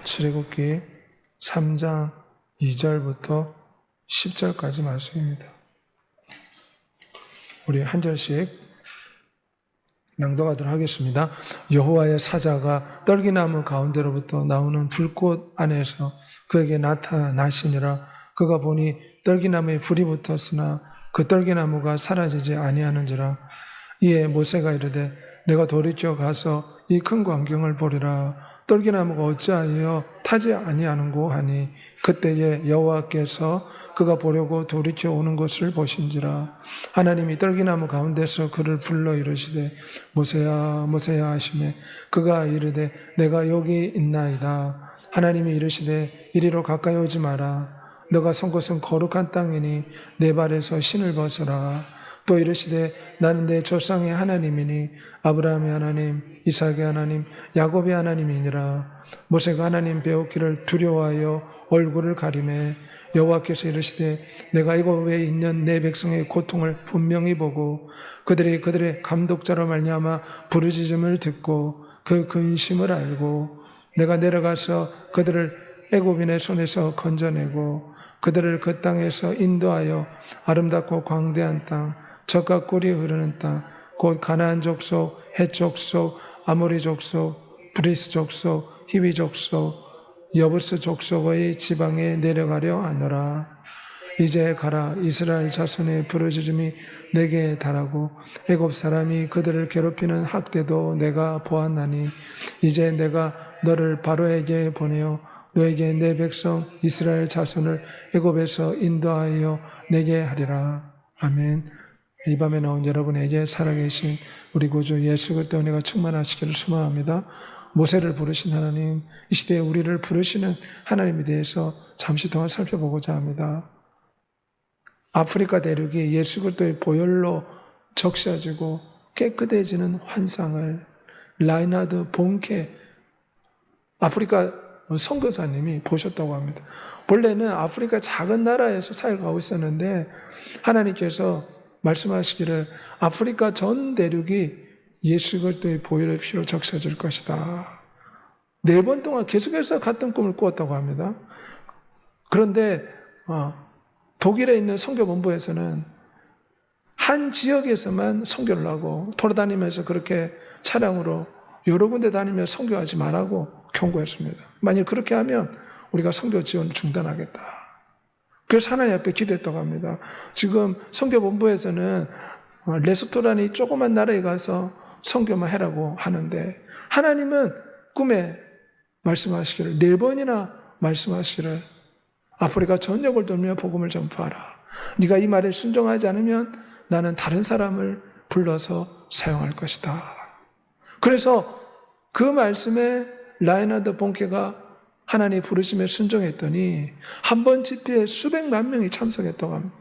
출애굽기 3장 2절부터 10절까지 말씀입니다. 우리 한 절씩 낭독하도록 하겠습니다. 여호와의 사자가 떨기나무 가운데로부터 나오는 불꽃 안에서 그에게 나타나시니라. 그가 보니 떨기나무에 불이 붙었으나 그 떨기나무가 사라지지 아니하는지라. 이에 모세가 이르되 내가 돌이켜 가서 이 큰 광경을 보리라. 떨기나무가 어찌하여 타지 아니하는고 하니 그때에 여호와께서 그가 보려고 돌이켜 오는 것을 보신지라. 하나님이 떨기나무 가운데서 그를 불러 이르시되 모세야 모세야 하시매 그가 이르되 내가 여기 있나이다. 하나님이 이르시되 이리로 가까이 오지 마라. 너가 선 곳은 거룩한 땅이니 내 발에서 신을 벗어라. 또 이르시되 나는 내 조상의 하나님이니 아브라함의 하나님, 이삭의 하나님, 야곱의 하나님이니라. 모세가 하나님 배우기를 두려워하여 얼굴을 가리매 여호와께서 이르시되 내가 애굽에 있는 내 백성의 고통을 분명히 보고 그들의 감독자로 말미암아 부르짖음을 듣고 그 근심을 알고 내가 내려가서 그들을 애굽인의 손에서 건져내고 그들을 그 땅에서 인도하여 아름답고 광대한 땅, 젖과 꿀이 흐르는 땅, 곧 가나안 족속, 헷 족속, 아모리 족속, 브리스 족속, 히위 족속, 여부스 족속의 지방에 내려가려 하노라. 이제 가라. 이스라엘 자손의 부르짖음이 내게 달하고 애굽 사람이 그들을 괴롭히는 학대도 내가 보았나니 이제 내가 너를 바로에게 보내어 너에게 내 백성 이스라엘 자손을 애굽에서 인도하여 내게 하리라. 아멘. 이 밤에 나온 여러분에게 살아계신 우리 구주 예수 그리스도의 은혜가 충만하시기를 소망합니다. 모세를 부르신 하나님, 이 시대에 우리를 부르시는 하나님에 대해서 잠시 동안 살펴보고자 합니다. 아프리카 대륙이 예수 그리스도의 보혈로 적셔지고 깨끗해지는 환상을 라이나드 본케 아프리카 선교사님이 보셨다고 합니다. 본래는 아프리카 작은 나라에서 사역하고 있었는데 하나님께서 말씀하시기를 아프리카 전 대륙이 예수 그리스도의 보혈의 피로 적셔질 것이다. 4번 동안 계속해서 같은 꿈을 꾸었다고 합니다. 그런데 독일에 있는 선교본부에서는 한 지역에서만 선교를 하고 돌아다니면서 그렇게 차량으로 여러 군데 다니며 선교하지 말라고 경고했습니다. 만일 그렇게 하면 우리가 선교 지원을 중단하겠다. 그래서 하나님 앞에 기도했다고 합니다. 지금 선교본부에서는 레소토라는 조그만 나라에 가서 선교만 해라고 하는데 하나님은 꿈에 말씀하시기를 4번이나 말씀하시기를 아프리카 전역을 돌며 복음을 전파하라. 네가 이 말에 순종하지 않으면 나는 다른 사람을 불러서 사용할 것이다. 그래서 그 말씀에 라이나드 본케가 하나님의 부르심에 순종했더니 한 번 집회에 수백만 명이 참석했다고 합니다.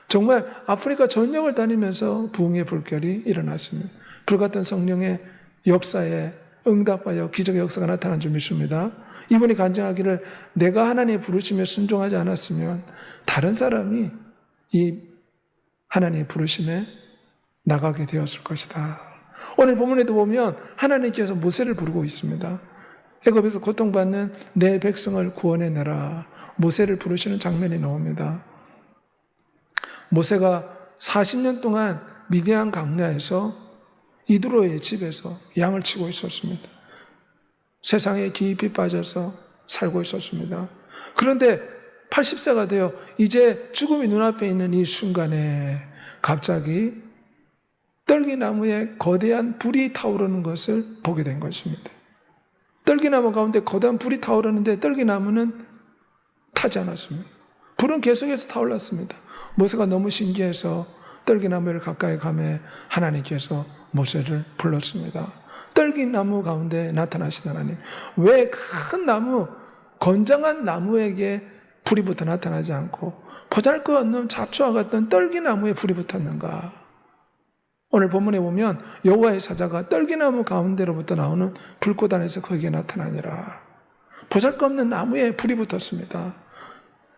정말 아프리카 전역을 다니면서 부흥의 불결이 일어났습니다. 불같은 성령의 역사에 응답하여 기적의 역사가 나타난 줄 믿습니다. 이분이 간증하기를 내가 하나님의 부르심에 순종하지 않았으면 다른 사람이 이 하나님의 부르심에 나가게 되었을 것이다. 오늘 본문에도 보면 하나님께서 모세를 부르고 있습니다. 애굽에서 고통받는 내 백성을 구원해내라. 모세를 부르시는 장면이 나옵니다. 모세가 40년 동안 미디안 강야에서 이드로의 집에서 양을 치고 있었습니다. 세상에 깊이 빠져서 살고 있었습니다. 그런데 80세가 되어 이제 죽음이 눈앞에 있는 이 순간에 갑자기 떨기나무에 거대한 불이 타오르는 것을 보게 된 것입니다. 떨기나무 가운데 거대한 불이 타오르는데 떨기나무는 타지 않았습니다. 불은 계속해서 타올랐습니다. 모세가 너무 신기해서 떨기나무를 가까이 가매 하나님께서 모세를 불렀습니다. 떨기나무 가운데 나타나신 하나님. 왜 큰 나무, 건장한 나무에게 불이 붙어 나타나지 않고 보잘것없는 잡초와 같은 떨기나무에 불이 붙었는가? 오늘 본문에 보면 여호와의 사자가 떨기나무 가운데로부터 나오는 불꽃 안에서 거기에 나타나니라. 보잘것없는 나무에 불이 붙었습니다.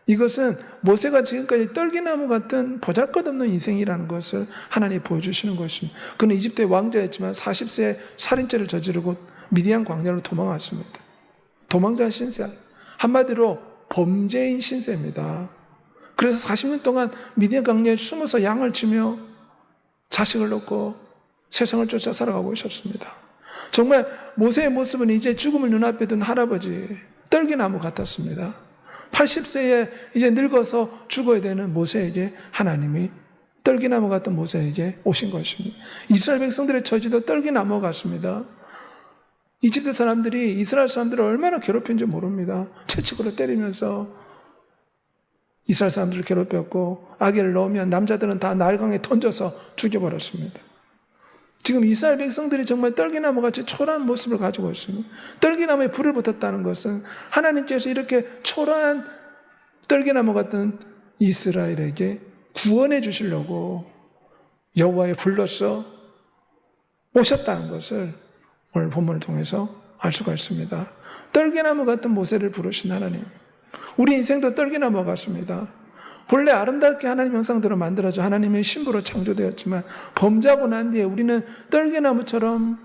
이것은 모세가 지금까지 떨기나무 같은 보잘것없는 인생이라는 것을 하나님이 보여주시는 것입니다. 그는 이집트의 왕자였지만 40세에 살인죄를 저지르고 미디안 광야로 도망왔습니다. 도망자 신세, 한마디로 범죄인 신세입니다. 그래서 40년 동안 미디안 강야에 숨어서 양을 치며 자식을 놓고 세상을 쫓아 살아가고 있었습니다. 정말 모세의 모습은 이제 죽음을 눈앞에 둔 할아버지, 떨기나무 같았습니다. 80세에 이제 늙어서 죽어야 되는 모세에게 하나님이 떨기나무 같은 모세에게 오신 것입니다. 이스라엘 백성들의 처지도 떨기나무 같습니다. 이집트 사람들이 이스라엘 사람들을 얼마나 괴롭힌지 모릅니다. 채찍으로 때리면서 이스라엘 사람들을 괴롭혔고, 아기를 넣으면 남자들은 다 날강에 던져서 죽여버렸습니다. 지금 이스라엘 백성들이 정말 떨기나무같이 초라한 모습을 가지고 있습니다. 떨기나무에 불을 붙었다는 것은 하나님께서 이렇게 초라한 떨기나무 같은 이스라엘에게 구원해 주시려고 여호와의 불로서 오셨다는 것을 오늘 본문을 통해서 알 수가 있습니다. 떨기나무 같은 모세를 부르신 하나님, 우리 인생도 떨기나무 같습니다. 본래 아름답게 하나님 형상대로 만들어져 하나님의 신부로 창조되었지만 범죄하고 난 뒤에 우리는 떨기나무처럼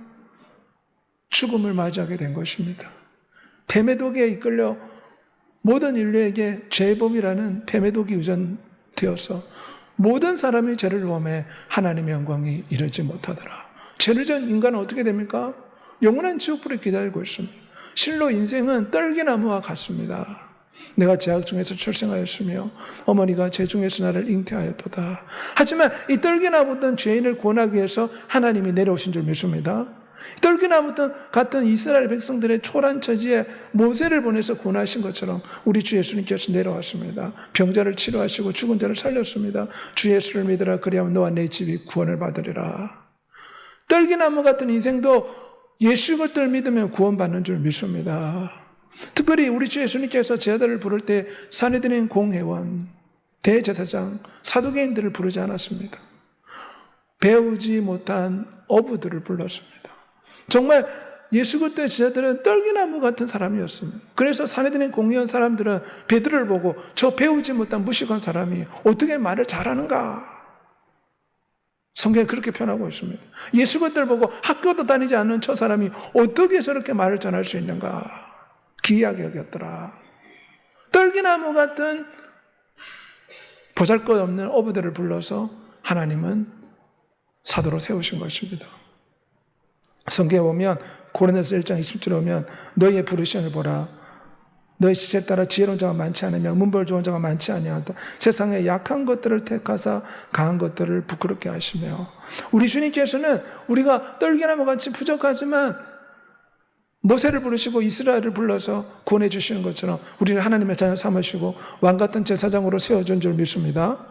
죽음을 맞이하게 된 것입니다. 뱀의 독에 이끌려 모든 인류에게 죄범이라는 뱀의 독이 유전되어서 모든 사람이 죄를 범해 하나님의 영광이 이르지 못하더라. 죄를 지은 인간은 어떻게 됩니까? 영원한 지옥불에 기다리고 있습니다. 실로 인생은 떨기나무와 같습니다. 내가 제약 중에서 출생하였으며 어머니가 제 중에서 나를 잉태하였도다. 하지만 이 떨기나무던 죄인을 구원하기 위해서 하나님이 내려오신 줄 믿습니다. 떨기나무 같은 이스라엘 백성들의 초란 처지에 모세를 보내서 구원하신 것처럼 우리 주 예수님께서 내려왔습니다. 병자를 치료하시고 죽은 자를 살렸습니다. 주 예수를 믿으라, 그리하면 너와 내 집이 구원을 받으리라. 떨기나무 같은 인생도 예수 것들을 믿으면 구원받는 줄 믿습니다. 특별히 우리 주 예수님께서 제자들을 부를 때 산헤드린 공회원, 대제사장, 사두개인들을 부르지 않았습니다. 배우지 못한 어부들을 불렀습니다. 정말 예수 그리스도의 제자들은 떨기나무 같은 사람이었습니다. 그래서 산헤드린 공회원 사람들은 베드로를 보고 저 배우지 못한 무식한 사람이 어떻게 말을 잘하는가? 성경에 그렇게 표현하고 있습니다. 예수 그리스도를 보고 학교도 다니지 않는 저 사람이 어떻게 저렇게 말을 전할 수 있는가? 기이하게 여겼더라. 떨기나무 같은 보잘것없는 어부들을 불러서 하나님은 사도로 세우신 것입니다. 성경에 보면 고린도서 1장 20절에 보면 너희의 부르심을 보라. 너희 시체에 따라 지혜로운 자가 많지 않으며 문벌 좋은 자가 많지 아니하다. 세상에 약한 것들을 택하사 강한 것들을 부끄럽게 하시며, 우리 주님께서는 우리가 떨기나무 같이 부족하지만 모세를 부르시고 이스라엘을 불러서 구원해 주시는 것처럼 우리는 하나님의 자녀 삼으시고 왕같은 제사장으로 세워준 줄 믿습니다.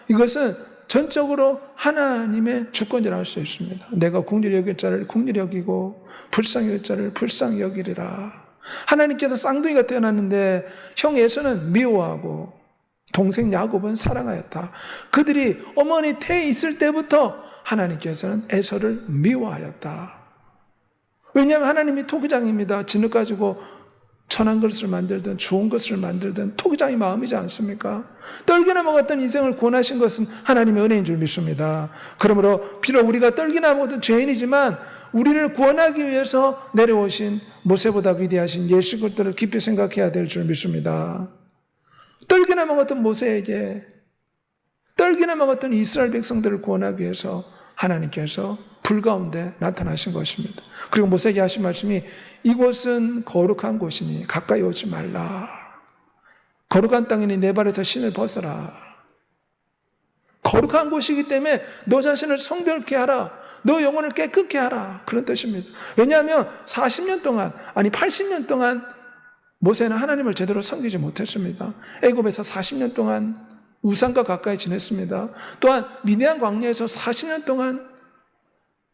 이것은 전적으로 하나님의 주권이라 할 수 있습니다. 내가 긍휼히 여길 자를 긍휼히 여기고 불쌍히 여길 자를 불쌍히 여기리라. 하나님께서 쌍둥이가 태어났는데 형 에서는 미워하고 동생 야곱은 사랑하였다. 그들이 어머니 태에 있을 때부터 하나님께서는 에서를 미워하였다. 왜냐하면 하나님이 토기장입니다. 진흙 가지고 천한 것을 만들든 좋은 것을 만들든 토기장이 마음이지 않습니까? 떨기나무 같은 인생을 구원하신 것은 하나님의 은혜인 줄 믿습니다. 그러므로 비록 우리가 떨기나무 같은 죄인이지만 우리를 구원하기 위해서 내려오신 모세보다 위대하신 예수 그리스도를 깊이 생각해야 될 줄 믿습니다. 떨기나무 같은 모세에게 떨기나무 같은 이스라엘 백성들을 구원하기 위해서 하나님께서 불 가운데 나타나신 것입니다. 그리고 모세에게 하신 말씀이 이곳은 거룩한 곳이니 가까이 오지 말라. 거룩한 땅이니 내 발에서 신을 벗어라. 거룩한 곳이기 때문에 너 자신을 성별케 하라. 너 영혼을 깨끗게 하라. 그런 뜻입니다. 왜냐하면 40년 동안, 아니 80년 동안 모세는 하나님을 제대로 섬기지 못했습니다. 애굽에서 40년 동안 우상과 가까이 지냈습니다. 또한 미디안 광야에서 40년 동안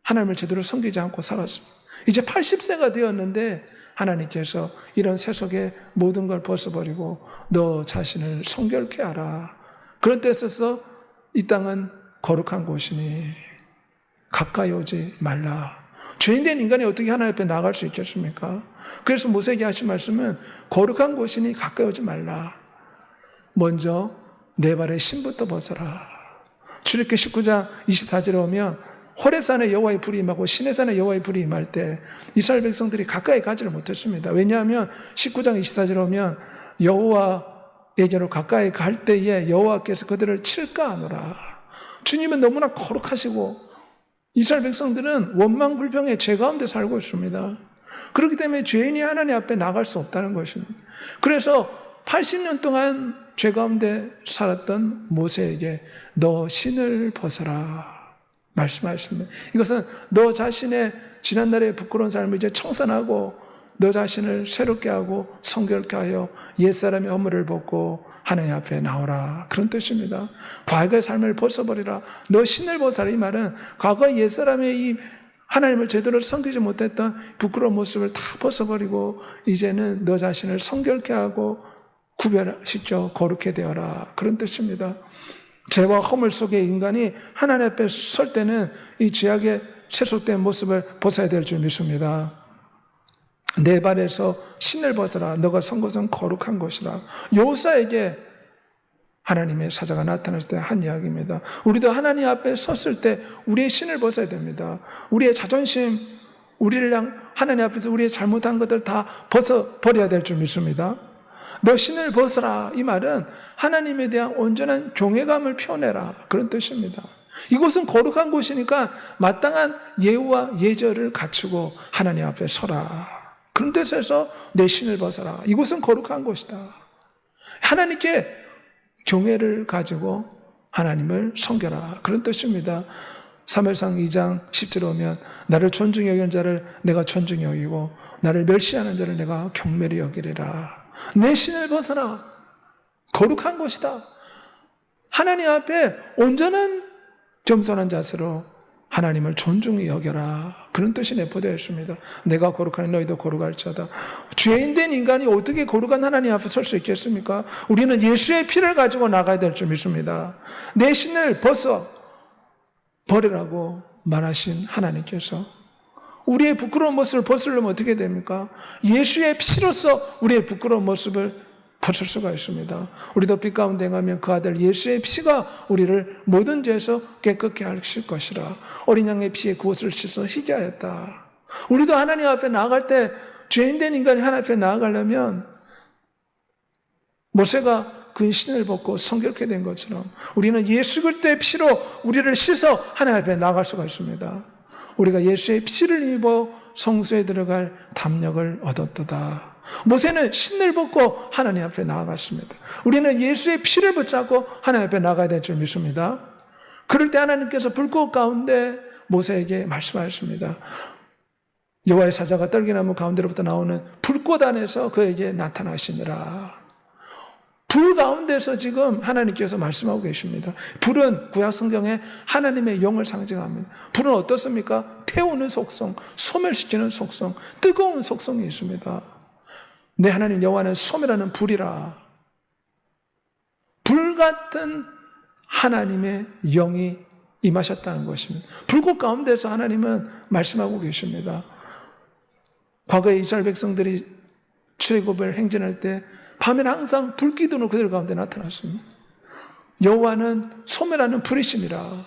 하나님을 제대로 섬기지 않고 살았습니다. 이제 80세가 되었는데 하나님께서 이런 세속의 모든 걸 벗어버리고 너 자신을 성결케 하라. 그런 뜻에서 이 땅은 거룩한 곳이니 가까이 오지 말라. 죄인된 인간이 어떻게 하나님 앞에 나갈 수 있겠습니까? 그래서 모세에게 하신 말씀은 거룩한 곳이니 가까이 오지 말라. 먼저 내 발에 신부터 벗어라. 출애굽기 19장 24절에 오면 호렙산에 여호와의 불이 임하고 시내산에 여호와의 불이 임할 때 이스라엘 백성들이 가까이 가지를 못했습니다. 왜냐하면 19장 24절에 보면 여호와에게로 가까이 갈 때에 여호와께서 그들을 칠까 하노라. 주님은 너무나 거룩하시고 이스라엘 백성들은 원망불평의 죄 가운데 살고 있습니다. 그렇기 때문에 죄인이 하나님 앞에 나갈 수 없다는 것입니다. 그래서 80년 동안 죄 가운데 살았던 모세에게 너 신을 벗어라 말씀하셨습니다. 이것은 너 자신의 지난날의 부끄러운 삶을 이제 청산하고 너 자신을 새롭게 하고 성결케 하여 옛사람의 허물을 벗고 하나님 앞에 나오라, 그런 뜻입니다. 과거의 삶을 벗어버리라. 너 신을 벗어라. 이 말은 과거의 옛사람의 이 하나님을 제대로 섬기지 못했던 부끄러운 모습을 다 벗어버리고 이제는 너 자신을 성결케 하고 구별시켜 거룩해 되어라, 그런 뜻입니다. 죄와 허물 속에 인간이 하나님 앞에 설 때는 이 죄악의 세속된 모습을 벗어야 될 줄 믿습니다. 내 발에서 신을 벗어라. 너가 선 것은 거룩한 것이라. 여호사에게 하나님의 사자가 나타났을 때 한 이야기입니다. 우리도 하나님 앞에 섰을 때 우리의 신을 벗어야 됩니다. 우리의 자존심, 우리를 하나님 앞에서 우리의 잘못한 것들 다 벗어버려야 될 줄 믿습니다. 너 신을 벗어라. 이 말은 하나님에 대한 온전한 경외감을 표현해라, 그런 뜻입니다. 이곳은 거룩한 곳이니까 마땅한 예우와 예절을 갖추고 하나님 앞에 서라, 그런 뜻에서 내 신을 벗어라. 이곳은 거룩한 곳이다. 하나님께 경외를 가지고 하나님을 섬겨라, 그런 뜻입니다. 사무엘상 2장 10절에 오면 나를 존중히 여기는 자를 내가 존중히 여기고 나를 멸시하는 자를 내가 경멸히 여기리라. 내 신을 벗어라. 거룩한 곳이다. 하나님 앞에 온전한 겸손한 자세로 하나님을 존중히 여겨라, 그런 뜻이 내포되어 있습니다. 내가 거룩하니 너희도 거룩할지어다. 죄인된 인간이 어떻게 거룩한 하나님 앞에 설 수 있겠습니까? 우리는 예수의 피를 가지고 나가야 될 줄 믿습니다. 내 신을 벗어 버리라고 말하신 하나님께서 우리의 부끄러운 모습을 벗으려면 어떻게 됩니까? 예수의 피로서 우리의 부끄러운 모습을 벗을 수가 있습니다. 우리도 빛 가운데 행하면 그 아들 예수의 피가 우리를 모든 죄에서 깨끗게 하실 것이라. 어린 양의 피에 그옷을 씻어 희게 하였다. 우리도 하나님 앞에 나아갈 때 죄인된 인간이 하나님 앞에 나아가려면 모세가 그 신을 벗고 성결케 된 것처럼 우리는 예수 그리스도의 피로 우리를 씻어 하나님 앞에 나아갈 수가 있습니다. 우리가 예수의 피를 입어 성소에 들어갈 담력을 얻었도다. 모세는 신을 벗고 하나님 앞에 나아갔습니다. 우리는 예수의 피를 붙잡고 하나님 앞에 나가야 될 줄 믿습니다. 그럴 때 하나님께서 불꽃 가운데 모세에게 말씀하셨습니다. 여호와의 사자가 떨기나무 가운데로부터 나오는 불꽃 안에서 그에게 나타나시니라. 불 가운데서 지금 하나님께서 말씀하고 계십니다. 불은 구약 성경에 하나님의 영을 상징합니다. 불은 어떻습니까? 태우는 속성, 소멸시키는 속성, 뜨거운 속성이 있습니다. 내 하나님 여호와는 소멸하는 불이라. 불 같은 하나님의 영이 임하셨다는 것입니다. 불꽃 가운데서 하나님은 말씀하고 계십니다. 과거에 이스라엘 백성들이 출애굽을 행진할 때 밤에는 항상 불기둥으로 그들 가운데 나타났습니다. 여호와는 소멸하는 불이심이라.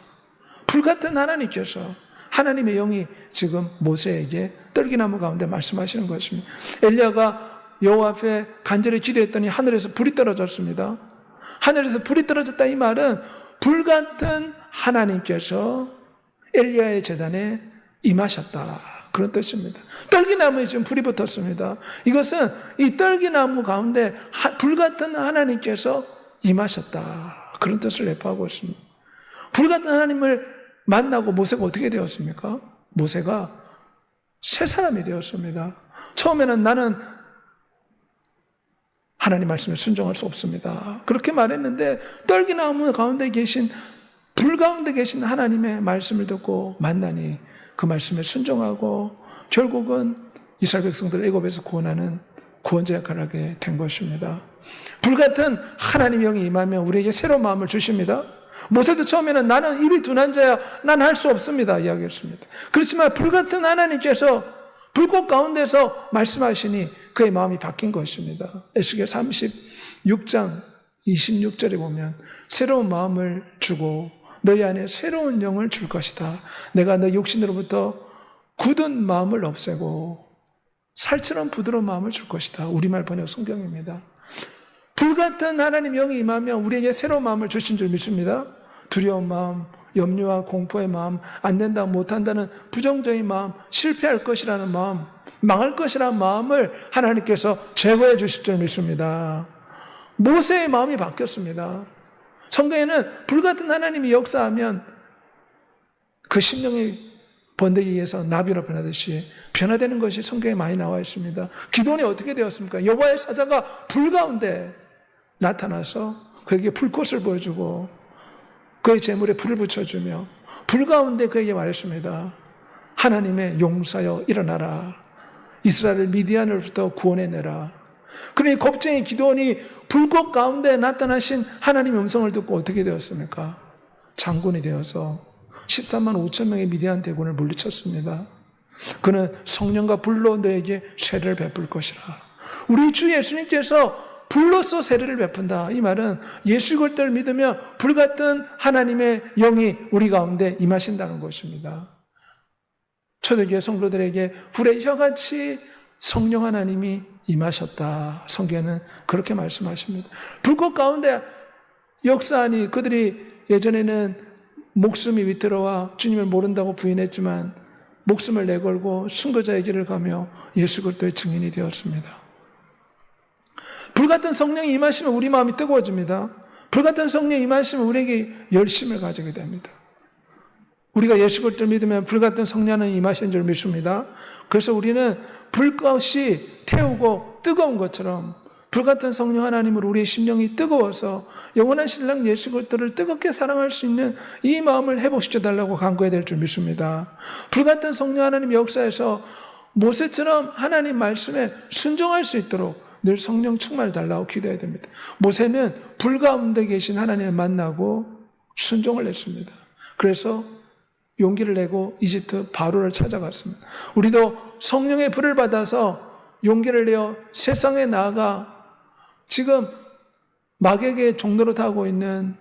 불같은 하나님께서 하나님의 영이 지금 모세에게 떨기나무 가운데 말씀하시는 것입니다. 엘리야가 여호와 앞에 간절히 기도했더니 하늘에서 불이 떨어졌습니다. 하늘에서 불이 떨어졌다, 이 말은 불같은 하나님께서 엘리야의 제단에 임하셨다, 그런 뜻입니다. 떨기나무에 지금 불이 붙었습니다. 이것은 이 떨기나무 가운데 불같은 하나님께서 임하셨다, 그런 뜻을 내포하고 있습니다. 불같은 하나님을 만나고 모세가 어떻게 되었습니까? 모세가 새 사람이 되었습니다. 처음에는 나는 하나님 말씀에 순종할 수 없습니다, 그렇게 말했는데 떨기나무 가운데 계신, 불 가운데 계신 하나님의 말씀을 듣고 만나니 그 말씀에 순종하고 결국은 이스라엘 백성들을 애굽에서 구원하는 구원자 역할을 하게 된 것입니다. 불같은 하나님의 영이 임하면 우리에게 새로운 마음을 주십니다. 모세도 처음에는 나는 입이 둔한 자야, 난 할 수 없습니다 이야기했습니다. 그렇지만 불같은 하나님께서 불꽃 가운데서 말씀하시니 그의 마음이 바뀐 것입니다. 에스겔 36장 26절에 보면 새로운 마음을 주고 너희 안에 새로운 영을 줄 것이다. 내가 너 육신으로부터 굳은 마음을 없애고 살처럼 부드러운 마음을 줄 것이다. 우리말 번역 성경입니다. 불같은 하나님 영이 임하면 우리에게 새로운 마음을 주신 줄 믿습니다. 두려운 마음, 염려와 공포의 마음, 안 된다, 못한다는 부정적인 마음, 실패할 것이라는 마음, 망할 것이라는 마음을 하나님께서 제거해 주실 줄 믿습니다. 모세의 마음이 바뀌었습니다. 성경에는 불같은 하나님이 역사하면 그 심령이 번데기에서 나비로 변하듯이 변화되는 것이 성경에 많이 나와 있습니다. 기도원이 어떻게 되었습니까? 여호와의 사자가 불 가운데 나타나서 그에게 불꽃을 보여주고 그의 제물에 불을 붙여주며 불 가운데 그에게 말했습니다. 하나님의 용사여 일어나라. 이스라엘을 미디안으로부터 구원해내라. 그러니 겁쟁이 기도원이 불꽃 가운데 나타나신 하나님의 음성을 듣고 어떻게 되었습니까? 장군이 되어서 13만 5천 명의 미디안 대군을 물리쳤습니다. 그는 성령과 불로 너에게 세례를 베풀 것이라. 우리 주 예수님께서 불로써 세례를 베푼다. 이 말은 예수 그리스도를 믿으며 불같은 하나님의 영이 우리 가운데 임하신다는 것입니다. 초대교회 성도들에게 불의 혀같이 성령 하나님이 임하셨다. 성경에는 그렇게 말씀하십니다. 불꽃 가운데 역사하니 그들이 예전에는 목숨이 위태로워 주님을 모른다고 부인했지만 목숨을 내걸고 순교자의 길을 가며 예수 그리스도의 증인이 되었습니다. 불같은 성령이 임하시면 우리 마음이 뜨거워집니다. 불같은 성령이 임하시면 우리에게 열심을 가지게 됩니다. 우리가 예수 그리스도를 믿으면 불같은 성령은 임하신 줄 믿습니다. 그래서 우리는 불꽃이 태우고 뜨거운 것처럼 불같은 성령 하나님으로 우리의 심령이 뜨거워서 영원한 신랑 예수 그리스도를 뜨겁게 사랑할 수 있는 이 마음을 회복시켜달라고 간구해야 될 줄 믿습니다. 불같은 성령 하나님 역사에서 모세처럼 하나님 말씀에 순종할 수 있도록 늘 성령 충만을 달라고 기도해야 됩니다. 모세는 불 가운데 계신 하나님을 만나고 순종을 했습니다. 그래서 용기를 내고 이집트 바로를 찾아갔습니다. 우리도 성령의 불을 받아서 용기를 내어 세상에 나아가 지금 마귀에게 종로로 타고 있는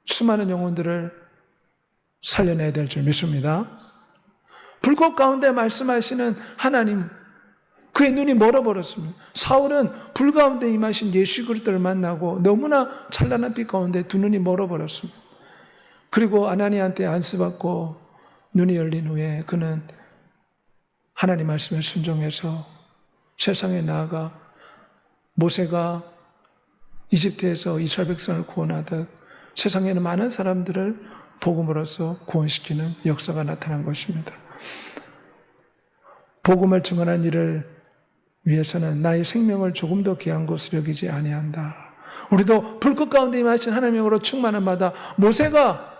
수많은 영혼들을 살려내야 될 줄 믿습니다. 불꽃 가운데 말씀하시는 하나님, 그의 눈이 멀어버렸습니다. 사울은 불 가운데 임하신 예수 그리스도를 만나고 너무나 찬란한 빛 가운데 두 눈이 멀어버렸습니다. 그리고 아나니한테 안수받고 눈이 열린 후에 그는 하나님 말씀에 순종해서 세상에 나아가 모세가 이집트에서 이스라엘 백성을 구원하듯 세상에는 많은 사람들을 복음으로써 구원시키는 역사가 나타난 것입니다. 복음을 증언한 일을 위해서는 나의 생명을 조금 더 귀한 것으로 여기지 아니한다. 우리도 불꽃 가운데 임하신 하나님의 영으로 충만한 마다 모세가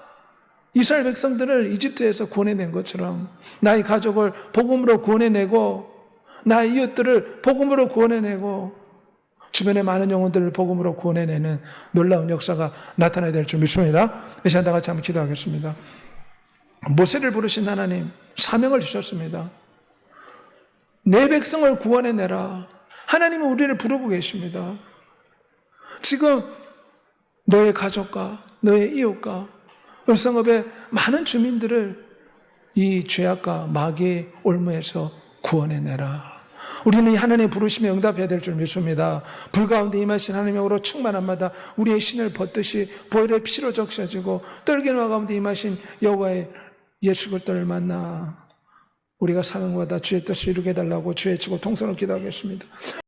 이스라엘 백성들을 이집트에서 구원해낸 것처럼 나의 가족을 복음으로 구원해내고 나의 이웃들을 복음으로 구원해내고 주변의 많은 영혼들을 복음으로 구원해내는 놀라운 역사가 나타나야 될 줄 믿습니다. 이 시간 다 같이 한번 기도하겠습니다. 모세를 부르신 하나님 사명을 주셨습니다. 내 백성을 구원해내라. 하나님은 우리를 부르고 계십니다. 지금 너의 가족과 너의 이웃과 을성읍의 많은 주민들을 이 죄악과 마귀의 올무에서 구원해내라. 우리는 이 하나님의 부르심에 응답해야 될 줄 믿습니다. 불 가운데 임하신 하나님의 영으로 충만한 마다 우리의 신을 벗듯이 보혈의 피로 적셔지고 떨기노아 가운데 임하신 여호와의 예수 그리스도를 만나 우리가 사명받아 주의 뜻을 이루게 해달라고 주의 치고 통성을 기도하겠습니다.